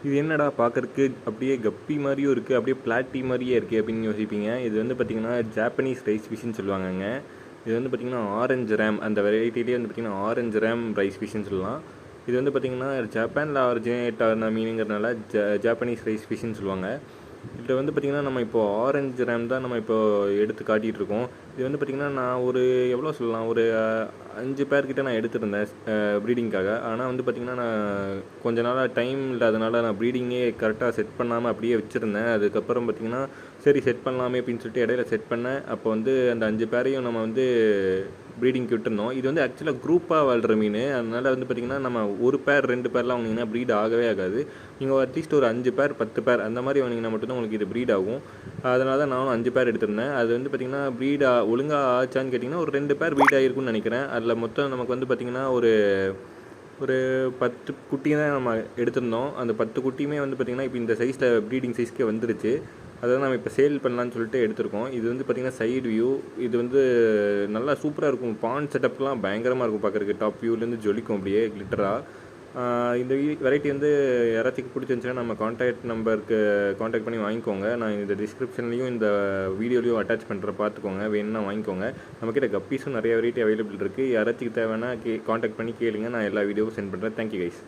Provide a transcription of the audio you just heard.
இது என்னடா பார்க்கறக்கு அப்படியே கப்பி மாதிரியும் இருக்குது, அப்படியே பிளாட்டி மாதிரியே இருக்குது அப்படின்னு யோசிப்பீங்க. இது வந்து பார்த்திங்கன்னா ஜாப்பனீஸ் ரைஸ் ஃபிஷ்ஷுன்னு சொல்லுவாங்கங்க. இது வந்து பார்த்திங்கன்னா ஆரஞ்சு ரேம், அந்த வெரைட்டிலே வந்து பார்த்திங்கன்னா ஆரஞ்சு ரேம் ரைஸ் ஃபிஷ்ஷுன்னு சொல்லலாம். இது வந்து பார்த்திங்கன்னா ஜப்பானில் ஆரிஜினேட் ஆன மீனுங்கிறதுனால ஜாப்பனீஸ் ரைஸ் ஃபிஷ்ஷுன்னு சொல்லுவாங்க. இதில் வந்து பார்த்திங்கன்னா நம்ம இப்போது ஆரஞ்சு ரேம் தான் நம்ம இப்போது எடுத்து காட்டிகிட்ருக்கோம். இது வந்து பார்த்திங்கன்னா நான் ஒரு எவ்வளோ சொல்லலாம், ஒரு 5 பேர்கிட்ட நான் எடுத்திருந்தேன் ப்ரீடிங்காக. ஆனால் வந்து பார்த்திங்கன்னா நான் கொஞ்ச நாளாக டைம் இல்லாதனால நான் ப்ரீடிங்கே கரெக்டாக செட் பண்ணாமல் அப்படியே வச்சுருந்தேன். அதுக்கப்புறம் பார்த்திங்கன்னா சரி செட் பண்ணலாமே அப்படின்னு சொல்லிட்டு இடையில செட் பண்ணேன். அப்போ வந்து அந்த 5 பேரையும் நம்ம வந்து ப்ரீடிங்க்கு விட்டுருந்தோம். இது வந்து ஆக்சுவலாக குரூப்பாக வாழ்கிற மீன். அதனால் வந்து பார்த்திங்கன்னா நம்ம ஒரு பேர் 2 பேர்லாம் வாங்கினீங்கன்னா ப்ரீட் ஆகவே ஆகாது. நீங்கள் அட்லீஸ்ட் ஒரு 5 பேர் 10 பேர் அந்த மாதிரி வாங்கினீங்கன்னா மட்டும்தான் உங்களுக்கு இது ப்ரீட் ஆகும். அதனால தான் நானும் 5 பேர் எடுத்திருந்தேன். அது வந்து பார்த்திங்கன்னா ப்ரீட் ஒழுங்காக ஆச்சான்னு கேட்டிங்கன்னா ஒரு 2 பேர் ப்ரீட் ஆகிருக்குன்னு நினைக்கிறேன். அதில் மொத்தம் நமக்கு வந்து பார்த்திங்கன்னா ஒரு 10 குட்டி தான் நம்ம எடுத்திருந்தோம். அந்த 10 குட்டியுமே வந்து பார்த்திங்கன்னா இப்போ இந்த சைஸில் ப்ரீடிங் சைஸ்க்கே வந்துருச்சு. அதை தான் நம்ம இப்போ சேல் பண்ணலான்னு சொல்லிட்டு எடுத்திருக்கோம். இது வந்து பார்த்திங்கன்னா சைடு வியூ. இது வந்து நல்லா சூப்பராக இருக்கும். பாண்ட் செட்டப்லாம் பயங்கரமாக இருக்கும் பார்க்குறதுக்கு. டாப் வியூலேருந்து ஜொலிக்கும் அப்படியே கிளிட்டராக. இந்த வெரைட்டி வந்து யாராச்சும் பிடிச்சிருந்துச்சுன்னா நம்ம கான்டாக்ட் நம்பருக்கு கான்டாக்ட் பண்ணி வாங்கிக்கோங்க. நான் இந்த டிஸ்கிரிப்ஷன்லேயும் இந்த வீடியோலையும் அட்டாச் பண்ணுற பார்த்துக்கோங்க. வேணும்னா வாங்கிக்கோங்க. நம்மக்கிட்ட கப்பீஸும் நிறைய வெரைட்டி அவைலபிள் இருக்குது. யாராச்சும் தேவைன்னா கான்டாக்ட் பண்ணி கேளுங்க. நான் எல்லா வீடியோவும் சென்ட் பண்ணுறேன். Thank you guys.